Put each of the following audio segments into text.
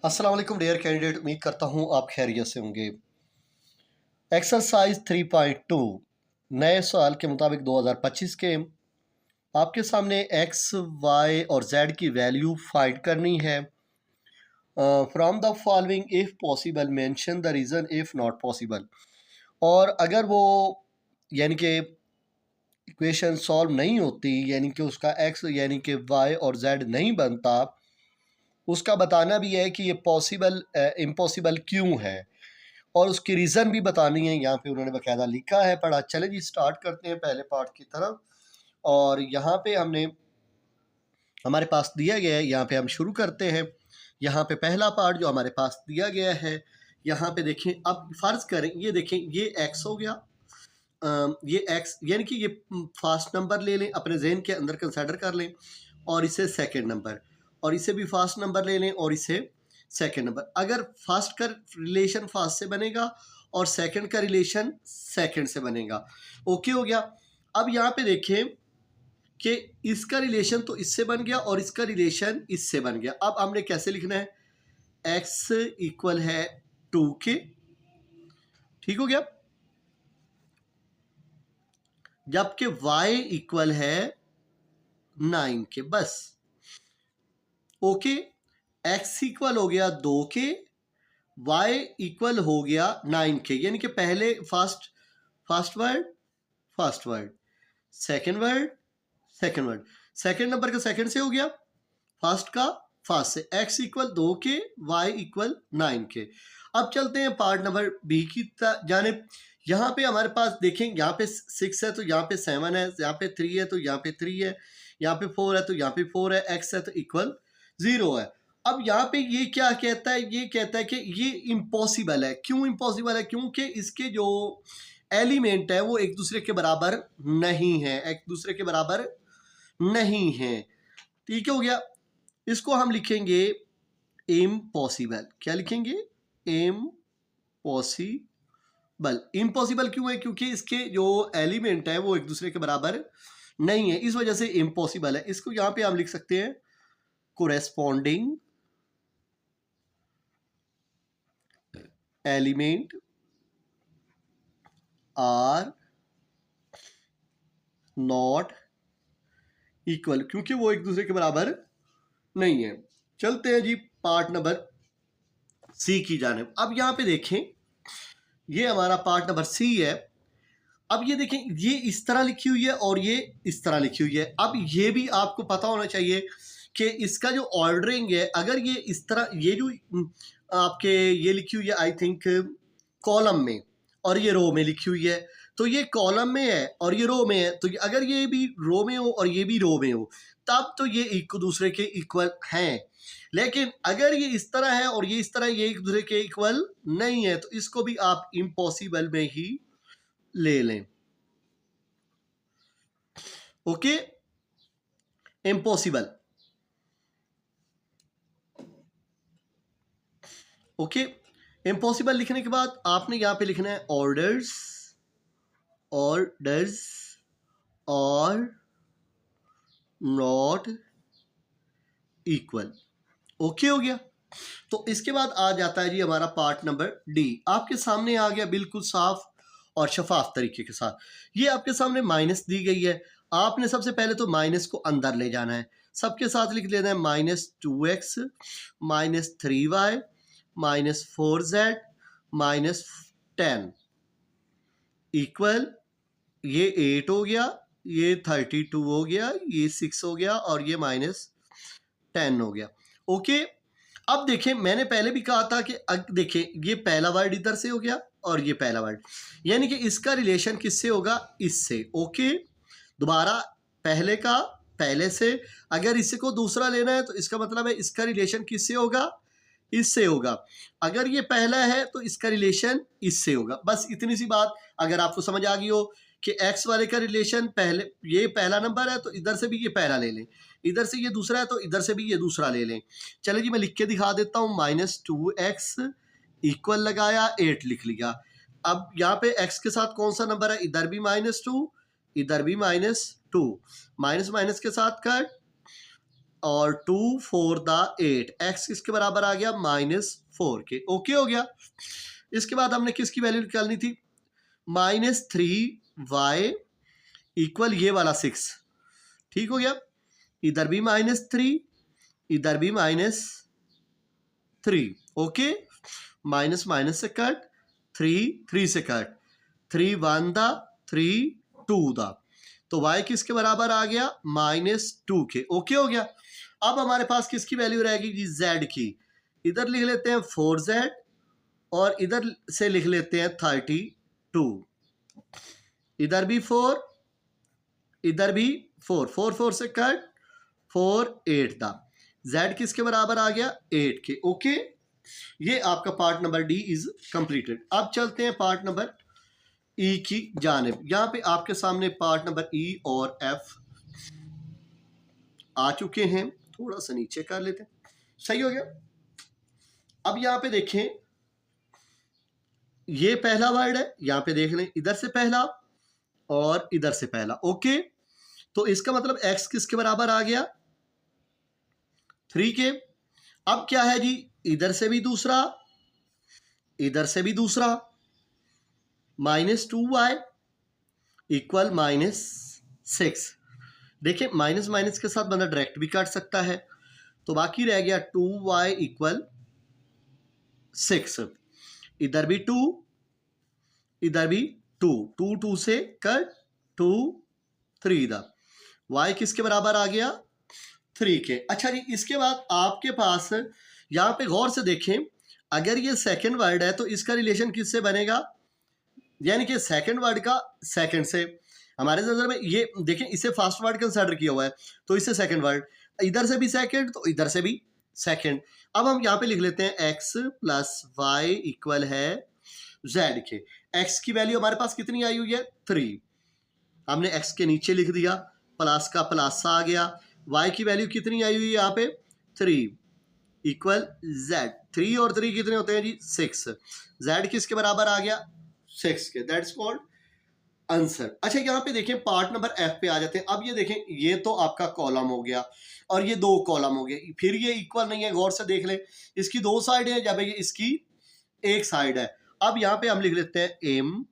अस्सलाम वालेकुम dear candidate, उम्मीद करता हूँ आप खैरियत से होंगे। एक्सरसाइज 3.2 नए सवाल के मुताबिक 2025 के आपके सामने एक्स वाई और जेड की वैल्यू फाइंड करनी है। From the following if possible mention the reason if not possible. और अगर वो यानी कि इक्वेशन सॉल्व नहीं होती, यानी कि उसका एक्स यानी कि वाई और जेड नहीं बनता, उसका बताना भी है कि ये पॉसिबल इम्पॉसिबल क्यों है और उसकी रीज़न भी बतानी है। यहाँ पे उन्होंने बाकायदा लिखा है, पढ़ा। चले जी स्टार्ट करते हैं पहले पार्ट की तरफ। और यहाँ पे हमने हमारे पास दिया गया है, यहाँ पे हम शुरू करते हैं। यहाँ पे पहला पार्ट जो हमारे पास दिया गया है, यहाँ पे देखें। अब फ़र्ज़ करें, ये देखें, ये एक्स हो गया, ये एक्स यानी कि ये फास्ट नंबर ले लें, अपने जहन के अंदर कंसिडर कर लें, और इसे सेकंड नंबर, और इसे भी फास्ट नंबर ले लें और इसे सेकंड नंबर। अगर फर्स्ट का रिलेशन फास्ट से बनेगा और सेकंड का रिलेशन सेकंड से बनेगा। ओके हो गया। अब यहाँ पे देखें कि इसका रिलेशन तो इससे बन गया और इसका रिलेशन इससे बन गया। अब हमने कैसे लिखना है? x इक्वल है 2 के, ठीक हो गया, जबकि y इक्वल है 9 के। बस ओके। x इक्वल हो गया 2 के, y इक्वल हो गया 9 के, यानी कि पहले first word, second word, second number का सेकंड से हो गया, फर्स्ट का फर्स्ट से। x इक्वल 2 के, y इक्वल 9 के। अब चलते हैं पार्ट नंबर बी की जानिब। यहाँ पे हमारे पास देखें, यहाँ पे 6 है तो यहाँ पे 7 है, यहाँ पे 3 है तो यहाँ पे 3 है, यहाँ पे 4 है तो यहाँ पे 4 है, x है तो इक्वल 0 है। अब यहाँ पे ये क्या कहता है? ये कहता है कि ये इम्पॉसिबल है। क्यों इम्पॉसिबल है? क्योंकि इसके जो एलिमेंट है वो एक दूसरे के बराबर नहीं है, एक दूसरे के बराबर नहीं है। ठीक हो गया। इसको हम लिखेंगे इम्पॉसिबल। क्या लिखेंगे? इम्पॉसिबल। इम्पॉसिबल क्यों है? क्योंकि इसके जो एलिमेंट है वो एक दूसरे के बराबर नहीं है, इस वजह से इम्पॉसिबल है। इसको यहां पे हम लिख सकते हैं corresponding element are not equal, क्योंकि वो एक दूसरे के बराबर नहीं है। चलते हैं जी पार्ट नंबर सी की जानिब। अब यहाँ पे देखें, ये हमारा पार्ट नंबर सी है। अब ये देखें, ये इस तरह लिखी हुई है और ये इस तरह लिखी हुई है। अब ये भी आपको पता होना चाहिए कि इसका जो ऑर्डरिंग है, अगर ये इस तरह, ये जो आपके ये लिखी हुई है आई थिंक कॉलम में और ये रो में लिखी हुई है, तो ये कॉलम में है और ये रो में है, तो अगर ये भी रो में हो और ये भी रो में हो तब तो ये एक दूसरे के इक्वल हैं। लेकिन अगर ये इस तरह है और ये इस तरह, ये एक दूसरे के इक्वल नहीं है, तो इसको भी आप इम्पॉसिबल में ही ले लें। Okay, impossible. ओके, इम्पॉसिबल लिखने के बाद आपने यहां पे लिखना है ऑर्डर्स और नॉट इक्वल। ओके हो गया। तो इसके बाद आ जाता है जी हमारा पार्ट नंबर डी। आपके सामने आ गया बिल्कुल साफ और शफाफ तरीके के साथ। ये आपके सामने माइनस दी गई है। आपने सबसे पहले तो माइनस को अंदर ले जाना है, सबके साथ लिख लेना है -2x -3y -4z -10 इक्वल, ये 8 हो गया, ये 32 हो गया, ये 6 हो गया और ये -10 हो गया। ओके। अब देखें, मैंने पहले भी कहा था कि देखें, ये पहला वर्ड इधर से हो गया और ये पहला वर्ड, यानी कि इसका रिलेशन किससे होगा? इससे। ओके, दोबारा पहले का पहले से, अगर इसी को दूसरा लेना है तो इसका मतलब है इसका रिलेशन किससे होगा? इससे होगा। अगर ये पहला है तो इसका रिलेशन इससे होगा। बस इतनी सी बात अगर आपको समझ आ गई हो कि एक्स वाले का रिलेशन पहले, ये पहला नंबर है तो इधर से भी ये पहला ले लें, इधर से ये दूसरा है तो इधर से भी ये दूसरा ले लें। चलो जी मैं लिख के दिखा देता हूँ। -2x इक्वल लगाया, 8 लिख लिया। अब यहाँ पे x के साथ कौन सा नंबर है? इधर भी -2, इधर भी -2, माइनस माइनस के साथ कट, और 2 4 द 8, एक्स किसके बराबर आ गया -4 के। ओके हो गया। इसके बाद हमने किसकी वैल्यू निकालनी थी, -3y इक्वल ये वाला 6। ठीक हो गया, इधर भी -3, इधर भी -3। ओके, माइनस माइनस से कट, 3 से कट, 3 1 द 3 2 द, तो y किसके बराबर आ गया -2 के। ओके हो गया। अब हमारे पास किसकी वैल्यू रहेगी जी, z की। इधर लिख लेते हैं 4z और इधर से लिख लेते हैं 32। इधर भी 4, इधर भी 4, 4 4 से कट, 4 8 द, z किसके बराबर आ गया 8 के। ओके, ये आपका part number D is completed. अब चलते हैं पार्ट नंबर ई की जानिब। यहाँ पे आपके सामने पार्ट नंबर ई और एफ आ चुके हैं। थोड़ा सा नीचे कर लेते हैं, सही हो गया। अब यहाँ पे देखें, ये पहला वर्ड है, यहाँ पे देख लें, इधर से पहला और इधर से पहला। ओके, तो इसका मतलब x किसके बराबर आ गया 3 के। अब क्या है जी, इधर से भी दूसरा, इधर से भी दूसरा, -2y इक्वल -6। देखिए माइनस माइनस के साथ बंदा डायरेक्ट भी काट सकता है, तो बाकी रह गया 2y इक्वल 6। इधर भी 2, इधर भी 2, 2 2 से कट, 2 3 द, y किसके बराबर आ गया 3 के। अच्छा जी, इसके बाद आपके पास यहाँ पे गौर से देखें, अगर ये सेकंड वर्ड है तो इसका रिलेशन किससे बनेगा, यानी कि सेकंड वर्ड का सेकंड से। हमारे नजर में ये देखें, इसे फास्ट वर्ड कंसिडर किया हुआ है, तो इससे सेकंड वर्ड, इधर से भी सेकंड तो इधर से भी सेकंड। अब हम यहाँ पे लिख लेते हैं x प्लस वाई इक्वल है z के। x की वैल्यू हमारे पास कितनी आई हुई है 3, हमने x के नीचे लिख दिया, प्लस का प्लस आ गया। y की वैल्यू कितनी आई हुई है यहाँ पे 3 इक्वल z। 3 और 3 कितने होते हैं जी 6। z किसके बराबर आ गया 6 के। That's called answer. अच्छा, यहाँ पे देखें पार्ट नंबर एफ पे आ जाते हैं। अब ये देखें, ये तो आपका कॉलम हो गया और ये 2 कॉलम हो गए, फिर ये इक्वल नहीं है। गौर से देख लें, इसकी 2 साइड है जब इसकी 1 साइड है। अब यहाँ पे हम लिख लेते हैं एम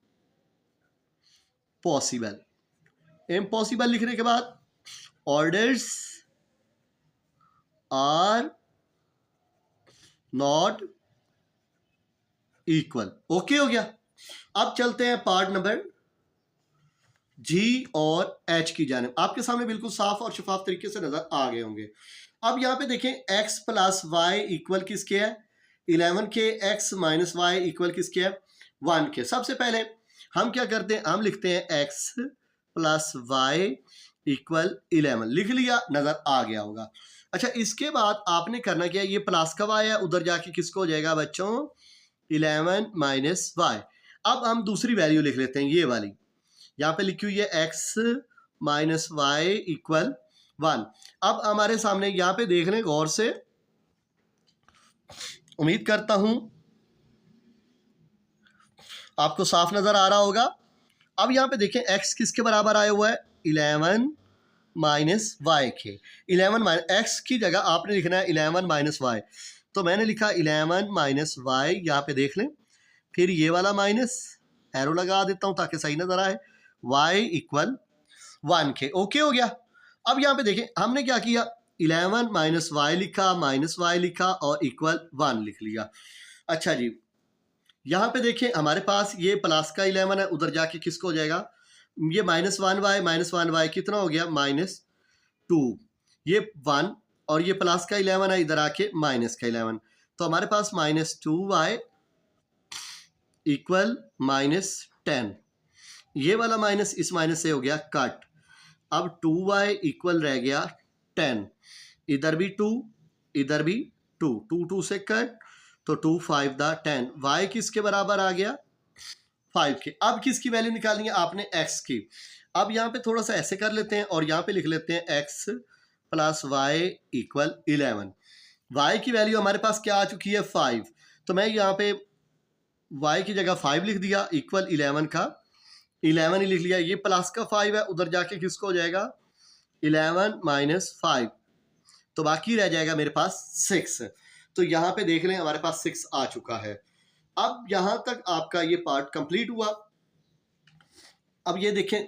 पॉसिबल। एम पॉसिबल लिखने के बाद orders are not equal. Okay हो गया। अब चलते हैं पार्ट नंबर जी और एच की जानिब। आपके सामने बिल्कुल साफ और शफाफ तरीके से नजर आ गए होंगे। अब यहाँ पे देखें, x प्लस वाई इक्वल किसके है 11 के, x माइनस वाई इक्वल किसके है 1 के। सबसे पहले हम क्या करते हैं, हम लिखते हैं x प्लस वाई इक्वल 11। लिख लिया, नजर आ गया होगा। अच्छा, इसके बाद आपने करना क्या, ये प्लस का y है, उधर जाके किसको हो जाएगा बच्चों 11 माइनस वाई। अब हम दूसरी वैल्यू लिख लेते हैं, ये वाली यहाँ पे लिखी हुई है x माइनस वाई इक्वल 1। अब हमारे सामने यहाँ पे देख लें गौर से, उम्मीद करता हूं आपको साफ नजर आ रहा होगा। अब यहाँ पे देखें, x किसके बराबर आया हुआ है 11 माइनस वाई के। 11 माइनस x की जगह आपने लिखना है 11 माइनस वाई, तो मैंने लिखा 11 माइनस वाई। यहाँ पे देख लें, फिर ये वाला माइनस एरो लगा देता हूं ताकि सही नजर आए, y इक्वल 1 के। ओके हो गया। अब यहाँ पे देखें, हमने क्या किया 11 माइनस वाई लिखा, माइनस वाई लिखा और इक्वल 1 लिख लिया। अच्छा जी, यहाँ पे देखें हमारे पास ये प्लस का 11 है, उधर जाके किसको हो जाएगा, ये -1y कितना हो गया -2। ये 1 और ये प्लस का 11 है, इधर आके माइनस का 11, तो हमारे पास -2y इक्वल -10। ये वाला माइनस इस माइनस से हो गया कट। अब 2y इक्वल रह गया 10, इधर भी 2, इधर भी 2, 2 2 से कट, तो 2 5 द 10। y किसके बराबर आ गया 5 के। अब किसकी वैल्यू निकालनी है आपने x की। अब यहाँ पे थोड़ा सा ऐसे कर लेते हैं और यहाँ पे लिख लेते हैं x plus Y equal 11। y की वैल्यू हमारे पास क्या आ चुकी है 5, तो मैं यहाँ पे y की जगह 5 लिख दिया, इक्वल 11 का 11 ही लिख लिया। ये प्लस का 5 है, उधर जाके किसको हो जाएगा 11 माइनस 5, तो बाकी रह जाएगा मेरे पास 6। तो यहाँ पे देख लें हमारे पास 6 आ चुका है। अब यहाँ तक आपका ये पार्ट कंप्लीट हुआ। अब ये देखें,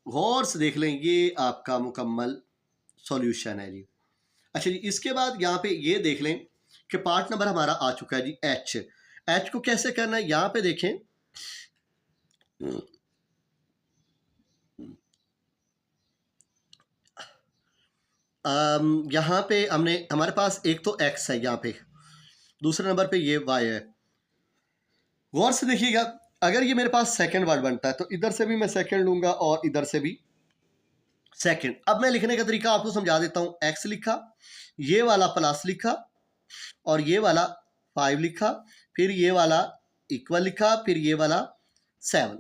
गौर से देख लें, ये आपका मुकम्मल सॉल्यूशन है जी। अच्छा जी, इसके बाद यहाँ पे ये देख लें कि पार्ट नंबर हमारा आ चुका है जी एच। एच को कैसे करना है, यहाँ पे देखें, यहाँ पे हमने, हमारे पास एक तो एक्स है यहाँ पे, दूसरे नंबर पे ये वाई है। गौर से देखिएगा, अगर ये मेरे पास सेकंड वर्ड बनता है तो इधर से भी मैं सेकंड लूंगा और इधर से भी सेकंड। अब मैं लिखने का तरीका आपको समझा देता हूं। एक्स लिखा, ये वाला प्लस लिखा, और ये वाला 5 लिखा, फिर ये वाला इक्वल लिखा, फिर ये वाला 7।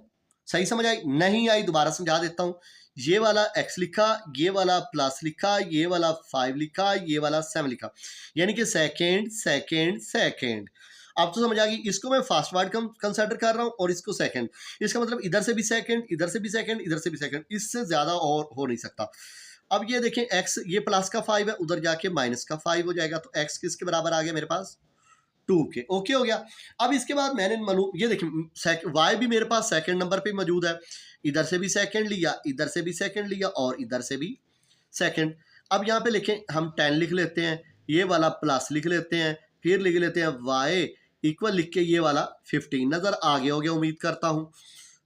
सही समझ आई? नहीं आई दोबारा समझा देता हूं। ये वाला x लिखा, ये वाला प्लस लिखा, ये वाला 5 लिखा, ये वाला 7 लिखा, यानी कि सेकेंड सेकेंड सेकेंड। अब तो समझ आ गई, इसको मैं फास्ट वर्ड कंसिडर कर रहा हूं और इसको सेकंड। इसका मतलब इधर से भी सेकंड, इधर से भी सेकंड, इधर से भी सेकंड, इससे ज्यादा और हो नहीं सकता। अब ये देखें, x ये प्लस का 5 है, उधर जाके माइनस का 5 हो जाएगा, तो x किसके बराबर आ गया मेरे पास? 2 के। ओके हो गया। अब इसके बाद मैंने मालूम, ये देखें y भी मेरे पास सेकंड नंबर पे मौजूद है, इधर से भी सेकंड लिया, इधर से भी सेकंड लिया और इधर से भी सेकंड। अब यहाँ पे लिखें हम 10 लिख लेते हैं, ये वाला प्लस लिख लेते हैं, फिर लिख लेते हैं y इक्वल लिख के ये वाला 15। नजर आ गया हो गया उम्मीद करता हूं।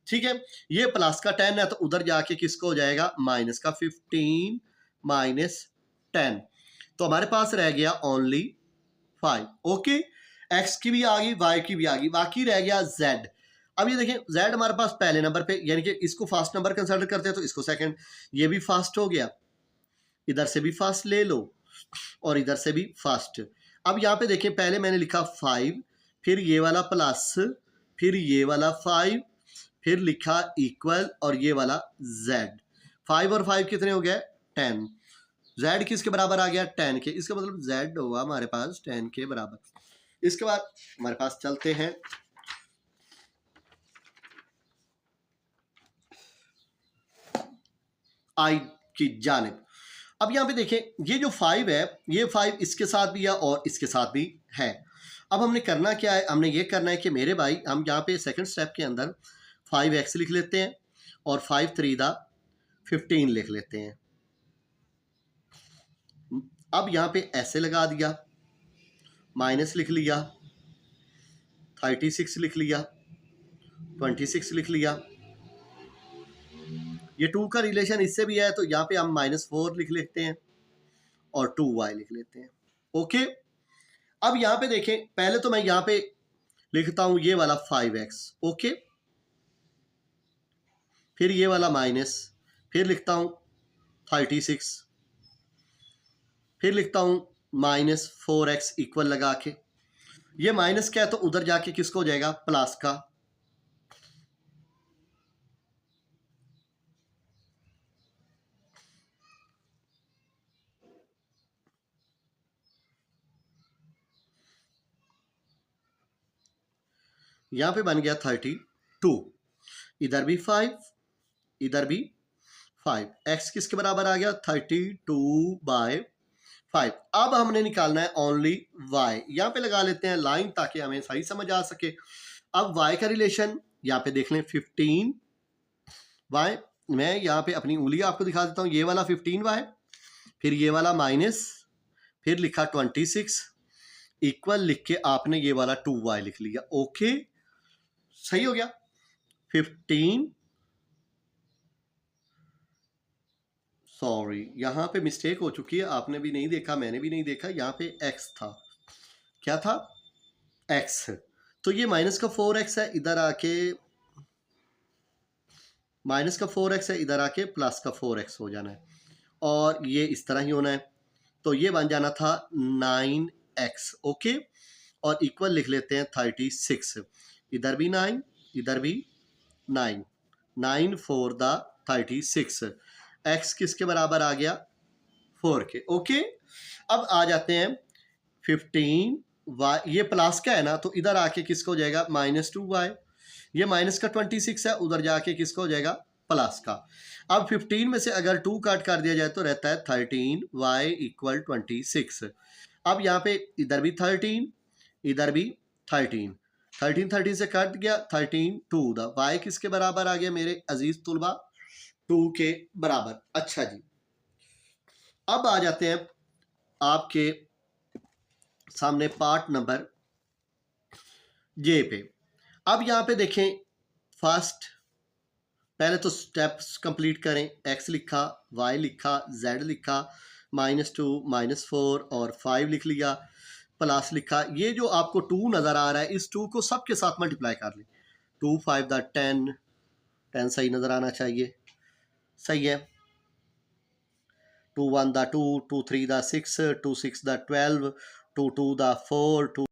ठीक है, ये प्लस का 10 है तो उधर जाके किसको हो जाएगा? माइनस का 15 माइनस 10। तो हमारे पास रह गया ओनली 5। ओके, x की भी आ गई, y की भी आ गई, बाकी रह गया z। अब ये देखें, z हमारे पास पहले नंबर पे, यानी कि इसको फास्ट नंबर कंसिडर करते हैं तो इसको सेकंड। ये भी फास्ट हो गया, इधर से भी फास्ट ले लो और इधर से भी फास्ट। अब यहाँ पे देखें, पहले मैंने लिखा 5, फिर ये वाला प्लस, फिर ये वाला 5, फिर लिखा इक्वल और ये वाला z। 5 और 5 कितने हो गए? 10। z किसके बराबर आ गया? 10 के। इसका मतलब z हुआ हमारे पास 10 के बराबर। इसके बाद हमारे पास चलते हैं i की जानिब। अब यहाँ पे देखें, ये जो 5 है, ये 5 इसके साथ भी है और इसके साथ भी है। अब हमने करना क्या है? हमने ये करना है कि मेरे भाई, हम यहाँ पे सेकंड स्टेप के अंदर 5x लिख लेते हैं और 5 3 15 लिख लेते हैं। अब यहाँ पे ऐसे लगा दिया, माइनस लिख लिया, 36 लिख लिया, 26 लिख लिया। ये 2 का रिलेशन इससे भी है तो यहाँ पे हम -4 लिख लेते हैं और 2y लिख लेते हैं। ओके, अब यहाँ पे देखें, पहले तो मैं यहाँ पे लिखता हूं ये वाला 5x। ओके, फिर ये वाला माइनस, फिर लिखता हूं 36, फिर लिखता हूं -4x इक्वल लगा के। ये माइनस क्या है तो उधर जाके किसको हो जाएगा? प्लस का। यहां पे बन गया 32। इधर भी 5, इधर भी 5। x किसके बराबर आ गया? 32/5। अब हमने निकालना है ओनली y। यहाँ पे लगा लेते हैं लाइन ताकि हमें सही समझ आ सके। अब y का रिलेशन यहाँ पे देख लें, 15y। मैं यहाँ पे अपनी उंगली आपको दिखा देता हूँ, ये वाला 15y, फिर ये वाला माइनस, फिर लिखा 26 इक्वल लिख के आपने ये वाला 2y लिख लिया। ओके, सही हो गया। 15, सॉरी यहाँ पे मिस्टेक हो चुकी है, आपने भी नहीं देखा, मैंने भी नहीं देखा। यहाँ पे x था, क्या था? x। तो ये माइनस का 4x है, इधर आके माइनस का 4x है, इधर आके प्लस का 4x हो जाना है और ये इस तरह ही होना है। तो ये बन जाना था 9x। ओके, और इक्वल लिख लेते हैं 36। इधर भी 9, इधर भी 9, 9 4 36। x किसके बराबर आ गया? 4 के। ओके, अब आ जाते हैं 15 y, ये प्लस का है ना तो इधर आके किसको हो जाएगा? -2y। ये माइनस का 26 है, उधर जाके किसको हो जाएगा? प्लस का। अब 15 में से अगर 2 काट कर दिया जाए तो रहता है 13y इक्वल 26। अब यहाँ पे इधर भी 13, इधर भी 13, 13 से कट गया 13 2 द y किसके बराबर आ गया मेरे अजीज तुलबा? 2 के बराबर। अच्छा जी, अब आ जाते हैं आपके सामने पार्ट नंबर जे पे। अब यहाँ पे देखें, फर्स्ट पहले तो स्टेप्स कंप्लीट करें। x लिखा, y लिखा, z लिखा, -2 -4 और 5 लिख लिया, प्लस लिखा। ये जो आपको 2 नज़र आ रहा है, इस 2 को सबके साथ मल्टीप्लाई कर लें। 2 5 द 10, 10 सही नज़र आना चाहिए, सही है। 2 1 द 2, 2 3 द 6, 2 6 द 12, 2 2 द 4, 2